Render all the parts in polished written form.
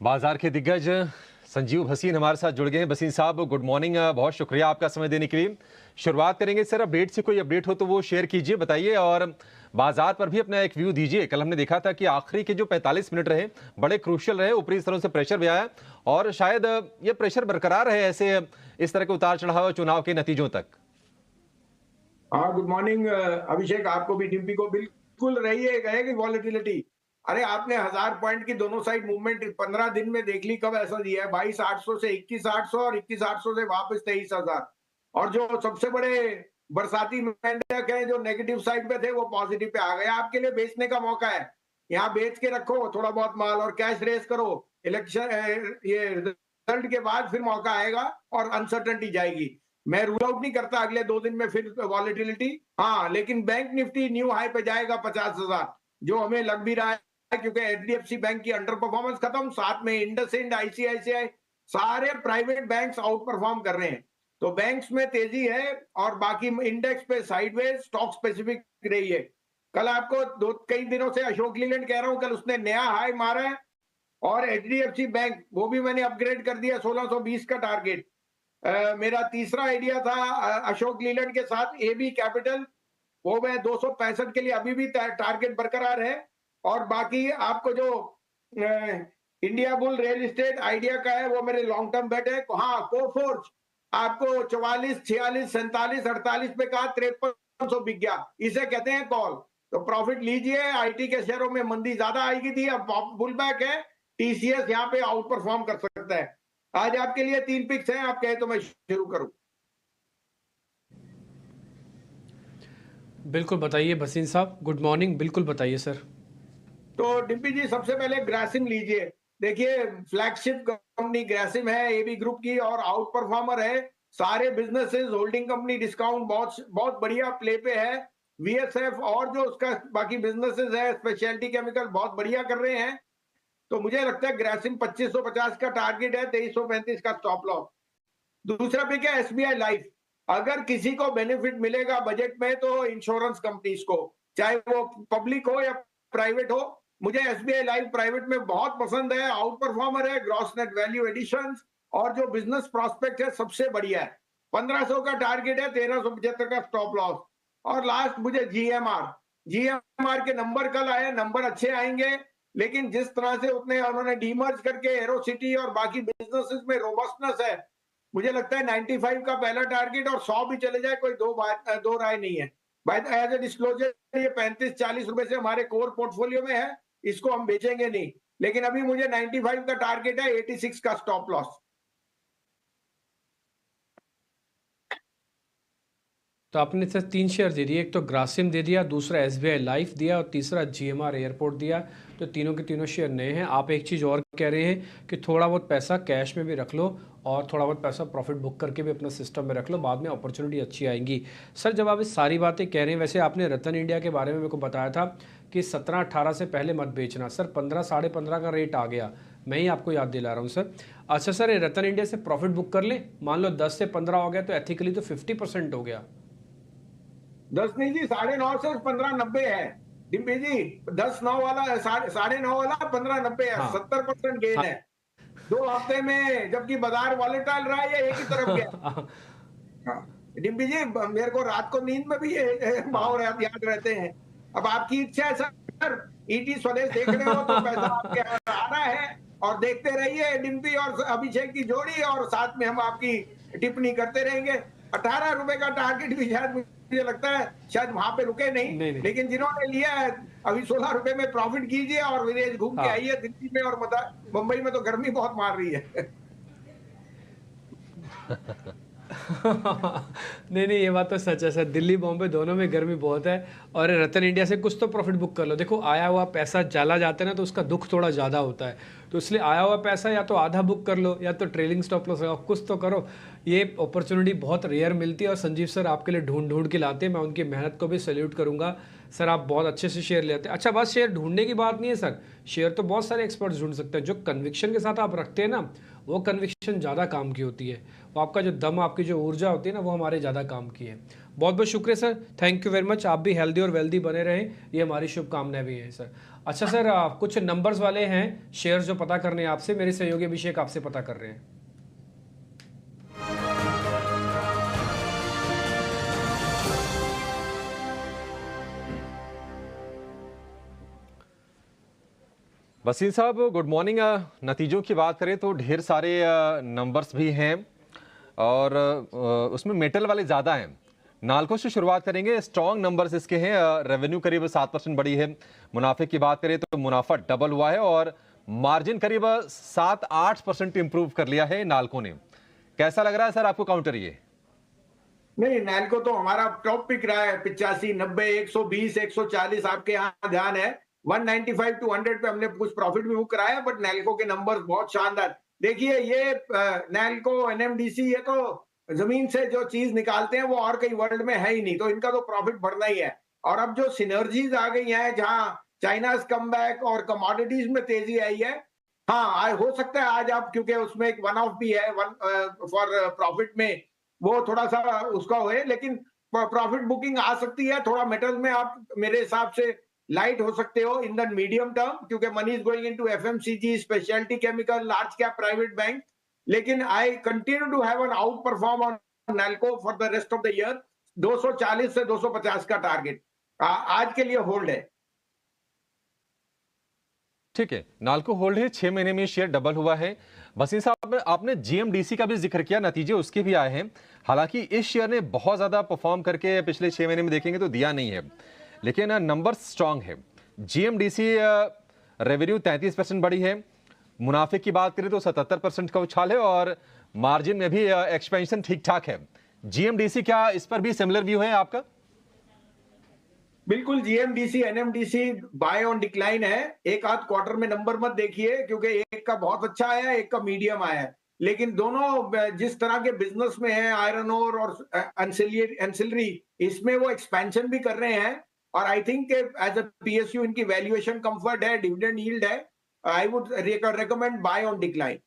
बाजार के दिग्गज संजीव भसीन हमारे साथ जुड़ गए हैं। भसीन साहब, गुड मॉर्निंग, बहुत शुक्रिया आपका समय देने के लिए। शुरुआत करेंगे सर, अपडेट से कोई अपडेट हो तो वो शेयर कीजिए, बताइए, और बाजार पर भी अपना एक व्यू दीजिए। कल हमने देखा था कि आखिरी के जो 45 मिनट रहे बड़े क्रूशियल रहे, ऊपरी स्तरों से प्रेशर भी आया और शायद ये प्रेशर बरकरार रहे ऐसे इस तरह के उतार चढ़ाव चुनाव के नतीजों तक। हाँ, गुड मॉर्निंग अभिषेक, आपको भी, डिम्पी को। बिल्कुल रही है, रहेगी वॉलेटिलिटी। अरे आपने 1000 पॉइंट की दोनों साइड मूवमेंट 15 दिन में देख ली। कब ऐसा दिया है? 22,800 से 21,800 और 21,800 से वापस 23,000। और जो सबसे बड़े बरसाती मेंढक हैं जो नेगेटिव साइड पे थे वो पॉजिटिव पे आ गए। आपके लिए बेचने का मौका है। यहाँ बेच के रखो थोड़ा बहुत माल और कैश रेस करो। इलेक्शन ये रिजल्ट के बाद फिर मौका आएगा और अनसर्टेनिटी जाएगी। मैं रूल आउट नहीं करता अगले 2 दिन में फिर वॉलेटिलिटी। हाँ, लेकिन बैंक निफ्टी न्यू हाई पे जाएगा 50,000, जो हमें लग भी रहा है, क्योंकि एचडीएफसी बैंक की अंडर परफॉर्मेंस खत्म, साथ में इंडसइंड, आईसीआईसीआई, सारे प्राइवेट बैंक्स आउट परफॉर्म कर रहे हैं। तो बैंक्स में तेजी है और बाकी इंडेक्स पे साइडवेज, स्टॉक स्पेसिफिक रही है। कल आपको कई दिनों से अशोक लीलैंड कह रहा हूं, कल उसने नया हाई मारा है। और एचडीएफसी बैंक, वो भी मैंने अपग्रेड कर दिया, 1620 का टारगेट। मेरा तीसरा आइडिया था अशोक लीलैंड के साथ एबी कैपिटल, वो मैं 265 के लिए अभी भी टारगेट बरकरार है। और बाकी आपको जो India bull real estate idea का है वो मेरे लॉन्ग टर्म बेट है। हाँ, कोफोर्ज आपको 44, 46, 47, 48 पे कहा, 5300 बिक गया। इसे कहते हैं कॉल। तो प्रॉफिट लीजिए। आईटी के शेयरों में मंदी ज्यादा आएगी थी, अब बुल बैक है। टीसीएस यहाँ पे आउट परफॉर्म कर सकता है। आज आपके लिए 3 पिक्स हैं, आप कहे तो मैं शुरू करूं। बिल्कुल बताइए भसीन साहब, गुड मॉर्निंग। बिल्कुल बताइए सर। तो डिम्पी जी, सबसे पहले ग्रासिम लीजिए। देखिए, फ्लैगशिप कंपनी ग्रासिम है एबी ग्रुप की और आउट परफॉर्मर है। सारे बिजनेसेस, होल्डिंग कंपनी, डिस्काउंट बहुत बहुत बढ़िया प्ले पे है। वीएसएफ और जो उसका बाकी बिजनेसेस है, स्पेशलिटी केमिकल, बहुत बढ़िया कर रहे हैं। तो मुझे लगता है ग्रासिम 2550 का टारगेट है, 2335 का स्टॉप लॉस। दूसरा पिक है एसबीआई लाइफ। अगर किसी को बेनिफिट मिलेगा बजट में तो इंश्योरेंस कंपनीज को, चाहे वो पब्लिक हो या प्राइवेट हो। मुझे एसबीआई लाइफ प्राइवेट में बहुत पसंद है। आउट परफॉर्मर है, ग्रॉस नेट वैल्यू एडिशन और जो बिजनेस प्रोस्पेक्ट है सबसे बढ़िया है। 1500 का टारगेट है, 1375 का स्टॉप लॉस। और लास्ट मुझे जीएमआर, जीएमआर के नंबर कल आए, नंबर अच्छे आएंगे, लेकिन जिस तरह से उन्होंने डीमर्ज करके एरोसिटी और बाकी बिजनेसेस में रोबस्टनेस है, मुझे लगता है 95 का पहला टारगेट और 100 भी चले जाए, कोई दो राय नहीं है। बाय एज ए डिस्क्लोजर, ये 35-40 रुपए से हमारे कोर पोर्टफोलियो में है, इसको हम बेचेंगे नहीं। लेकिन अभी मुझे 95 का टारगेट है, 86 का स्टॉप लॉस। तो आपने सर 3 शेयर दे दिए, एक तो ग्रासिम दे दिया, दूसरा एसबीआई लाइफ दिया और तीसरा जीएमआर एयरपोर्ट दिया। तो तीनों के तीनों शेयर नए हैं। आप एक चीज़ और कह रहे हैं कि थोड़ा बहुत पैसा कैश में भी रख लो और थोड़ा बहुत पैसा प्रॉफिट बुक करके भी अपना सिस्टम में रख लो, बाद में अपॉर्चुनिटी अच्छी आएंगी। सर, जब आप इस सारी बातें कह रहे हैं, वैसे आपने रतन इंडिया के बारे में मेरे को बताया था कि 17-18 से पहले मत बेचना। सर 15, 15.5 का रेट आ गया, मैं ही आपको याद दिला रहा हूँ सर। अच्छा सर, ये रतन इंडिया से प्रॉफिट बुक कर ले, मान लो 10 से 15 हो गया तो एथिकली तो 50% हो गया। 10 नहीं जी, 9.5 से 15.90 है डिम्पी जी। 10-9 वाला, 9.5 वाला 15.90 है, हाँ 70% गेन है 2 हफ्ते में, जबकि बाजार वॉलेटाइल रहा है, एक ही तरफ गया। हाँ हाँ, डिम्पी जी, मेरे को रात को नींद में भी ये भाव याद रहते हैं। अब आपकी इच्छा है सर, ईटी स्वदेश देख रहे हो तो पैसा आपके यहाँ आ रहा है, और देखते रहिए डिम्पी और अभिषेक की जोड़ी, और साथ में हम आपकी टिप्पणी करते रहेंगे। 18 रुपए का टारगेट भी शायद, मुझे लगता है शायद वहां पे रुके नहीं, नहीं नहीं। लेकिन जिन्होंने लिया है अभी 16 रुपए में प्रॉफिट कीजिए और विदेश घूम के हाँ आइए। दिल्ली में और मुंबई में तो गर्मी बहुत मार रही है। नहीं नहीं, ये बात तो सच है सर, दिल्ली बॉम्बे दोनों में गर्मी बहुत है। और रतन इंडिया से कुछ तो प्रॉफिट बुक कर लो। देखो, आया हुआ पैसा चला जाता है ना तो उसका दुख थोड़ा ज़्यादा होता है, तो इसलिए आया हुआ पैसा या तो आधा बुक कर लो या तो ट्रेलिंग स्टॉप लॉस लगाओ, कुछ तो करो। ये अपॉर्चुनिटी बहुत रेयर मिलती है और संजीव सर आपके लिए ढूंढ ढूंढ के लाते हैं। मैं उनकी मेहनत को भी सैल्यूट करूंगा सर, आप बहुत अच्छे से शेयर लेते हैं। अच्छा, बस शेयर ढूंढने की बात नहीं है सर, शेयर तो बहुत सारे एक्सपर्ट्स ढूंढ सकते हैं। जो कन्विक्शन के साथ आप रखते हैं ना, वो कन्विक्शन ज़्यादा काम की होती है। वो आपका जो दम, आपकी जो ऊर्जा होती है ना, वो हमारे ज़्यादा काम की है। बहुत बहुत शुक्रिया sir, thank you very much. आप भी हेल्दी और वेल्दी बने रहें, ये हमारी शुभकामनाएं भी हैं सर। अच्छा सर, कुछ नंबर्स वाले हैं शेयर जो पता करने हैं आपसे, मेरे सहयोगी अभिषेक आपसे पता कर रहे हैं। वसीम साहब गुड मॉर्निंग। नतीजों की बात करें तो ढेर सारे नंबर्स भी हैं और उसमें मेटल वाले ज़्यादा हैं। नालको से शुरुआत करेंगे। स्ट्रॉन्ग नंबर्स इसके हैं। रेवेन्यू करीब 7% बढ़ी है। मुनाफे की बात करें तो मुनाफा डबल हुआ है और मार्जिन करीब 7-8% इंप्रूव कर लिया है नालको ने। कैसा लग रहा है सर आपको काउंटर ये? नहीं, नैल्को तो हमारा टॉप पिक रहा है। 85, 90, 120, 140 आपके यहाँ ध्यान है। 195 टू 100 पे हमने कुछ प्रॉफिट भी बुक कराया, बट नैल्को के नंबर्स बहुत शानदार। देखिए ये नैल्को, एनएमडीसी, ये तो जमीन से जो चीज निकालते हैं वो और कहीं वर्ल्ड में है ही नहीं, तो इनका तो प्रॉफिट बढ़ना ही है। और अब जो सिनर्जीज आ गई हैं, जहां चाइनाज कमबैक और कमोडिटीज में तेजी आई है, हाँ हो सकता है आज आप, क्योंकि उसमें एक वन ऑफ भी है, वन फॉर प्रॉफिट में वो थोड़ा सा उसका होए, लेकिन प्रॉफिट बुकिंग आ सकती है। थोड़ा मेटल में आप मेरे हिसाब से लाइट हो सकते हो इन द मीडियम टर्म, क्योंकि money is going into FMCG, specialty chemical, large cap private bank. लेकिन I continue to have an outperform on Nalco for the rest of the year. 240 से 250 का टारगेट आज के लिए होल्ड है। ठीक है, नालको होल्ड है। 6 महीने में शेयर डबल हुआ है। वसीम साहब आपने जीएमडीसी का भी जिक्र किया, नतीजे उसके भी आए हैं। हालांकि इस शेयर ने बहुत ज्यादा परफॉर्म करके पिछले 6 महीने में देखेंगे तो दिया नहीं है, लेकिन नंबर स्ट्रांग है। जीएमडीसी रेवेन्यू 33% बढ़ी है। मुनाफे की बात करें तो 77% का उछाल है और मार्जिन में भी एक्सपेंशन ठीक ठाक है। जीएमडीसी, क्या इस पर भी सिमिलर व्यू है आपका? बिल्कुल, GMDC, NMDC buy on decline है। एक आध क्वार्टर में नंबर मत देखिए, क्योंकि एक का बहुत अच्छा आया है, एक का मीडियम आया है। लेकिन दोनों जिस तरह के बिजनेस में है, आयरन ओर और एंसिलरी, इसमें वो एक्सपेंशन भी कर रहे हैं। और I think as a PSU इनकी वैल्यूएशन कंफर्ट है, डिविडेंड यील्ड है। I would recommend buy on decline.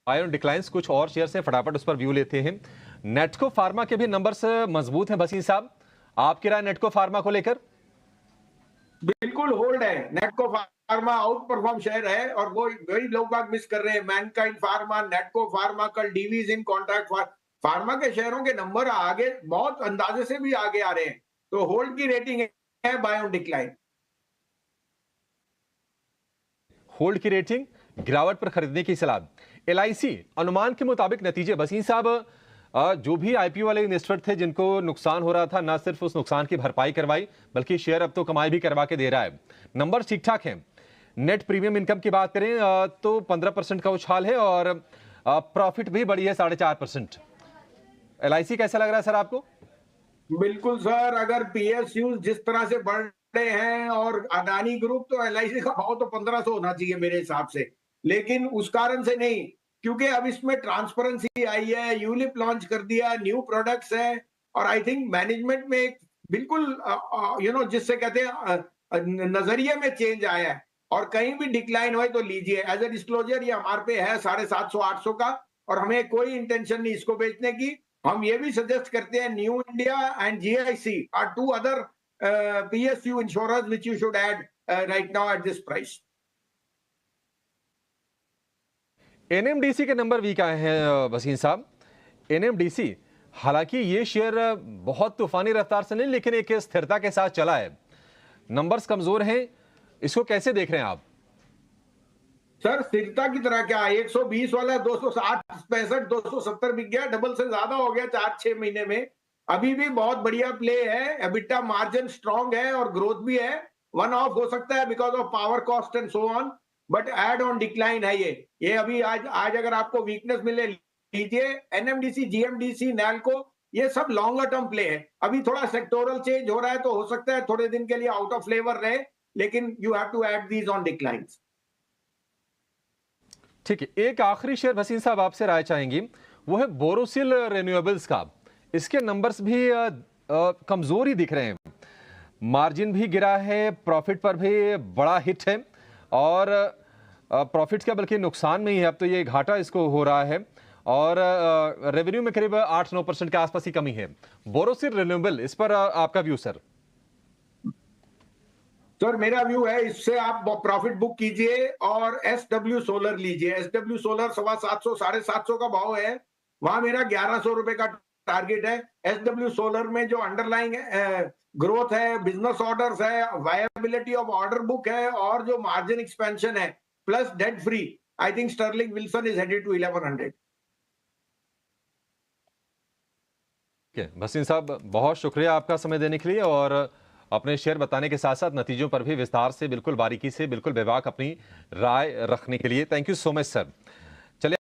Buy on declines. कुछ और शेयर से फटाफट उस पर व्यू लेते हैं। नेटको फार्मा के भी नंबर्स मजबूत हैं वसीम साहब, आपकी राय नेटको फार्मा को लेकर? बिल्कुल होल्ड है। नेटको फार्मा आउट परफॉर्म शेयर है और वो वही लोग बाग मिस कर रहे हैं। मैनकाइंड फार्मा, नेटको फार्मा, कल डीवीज इन कॉन्ट्रैक्ट फार्मा के शेयरों के नंबर आगे बहुत अंदाजे से भी आगे आ रहे हैं, तो होल्ड की रेटिंग है, बाय ऑन डिक्लाइन। होल्ड की रेटिंग, गिरावट पर खरीदने की सलाह। एलआईसी अनुमान के मुताबिक नतीजे वसीम साहब, जो भी आईपीओ वाले इन्वेस्टर थे जिनको नुकसान हो रहा था, ना सिर्फ उस नुकसान की भरपाई करवाई बल्कि शेयर अब तो कमाई भी करवा के दे रहा है। नंबर ठीक ठाक हैं। नेट प्रीमियम इनकम की बात करें तो 15% का उछाल है और प्रॉफिट भी बढ़ी है 4.5%। एलआईसी कैसा लग रहा है सर आपको? बिल्कुल सर, अगर पीएसयू जिस तरह से बढ़ रहे हैं और अडानी ग्रुप, तो एलआईसी का भाव तो 1500 होना चाहिए मेरे हिसाब से। लेकिन उस कारण से नहीं, क्योंकि अब इसमें ट्रांसपेरेंसी आई है, यूलिप लॉन्च कर दिया, न्यू प्रोडक्ट्स हैं, और आई थिंक मैनेजमेंट में एक बिल्कुल जिससे कहते हैं नजरिए में चेंज आया है। और कहीं भी डिक्लाइन हो तो लीजिए। एज ए डिस्क्लोजर ये हमारे पे है 750-800 का, और हमें कोई इंटेंशन नहीं इसको बेचने की। हम ये भी सजेस्ट करते हैं, New India and GIC are two other PSU insurers which you should add right now at this price. NMDC के नंबर वीक आए हैं वसीम साहब। एनएमडीसी, हालांकि ये शेयर बहुत तूफानी रफ्तार से नहीं लेकिन एक स्थिरता के साथ चला है। नंबर्स कमजोर हैं, इसको कैसे देख रहे हैं आप? सर स्थिरता की तरह क्या, 120 वाला 260, 65, 270 बिक गया, डबल से ज्यादा हो गया 4-6 महीने में। अभी भी बहुत बढ़िया प्ले है। एबिटा मार्जिन स्ट्रांग है और ग्रोथ भी है। वन ऑफ हो सकता है because of power cost and so on, but add on decline है ये अभी आज अगर आपको वीकनेस मिले लीजिए। एनएमडीसी, जीएमडीसी, नैल्को, ये सब लॉन्गर टर्म प्ले है। अभी थोड़ा सेक्टोरल चेंज हो रहा है तो हो सकता है थोड़े दिन के लिए आउट ऑफ फ्लेवर रहे, लेकिन you have to add these on declines. ठीक है, एक आखिरी शेयर वसीम साहब आपसे राय चाहेंगी, वो है बोरोसिल रिन्यूएबल्स का। इसके नंबर्स भी कमजोर ही दिख रहे हैं। मार्जिन भी गिरा है, प्रॉफिट पर भी बड़ा हिट है और प्रॉफिट का बल्कि नुकसान में ही है, अब तो ये घाटा इसको हो रहा है और रेवेन्यू में करीब 8-9% के आसपास ही कमी है। बोरोसिल रिन्यूएबल, इस पर आपका व्यू सर? सर मेरा व्यू है, इससे आप प्रॉफिट बुक कीजिए और SW सोलर लीजिए। SW सोलर 750 750 का भाव है, वहां मेरा 1100 रुपए का टारगेट है। SW सोलर में जो अंडरलाइंग ग्रोथ है, बिजनेस ऑर्डर्स है, वायबिलिटी ऑफ ऑर्डर बुक है और जो मार्जिन एक्सपेंशन है plus debt free, I think Sterling Wilson is headed to 1100। Bhasin साहब, बहुत शुक्रिया आपका समय देने के लिए और अपने शेयर बताने के साथ साथ नतीजों पर भी विस्तार से, बिल्कुल बारीकी से, बिल्कुल बेबाक अपनी राय रखने के लिए। Thank you so much sir.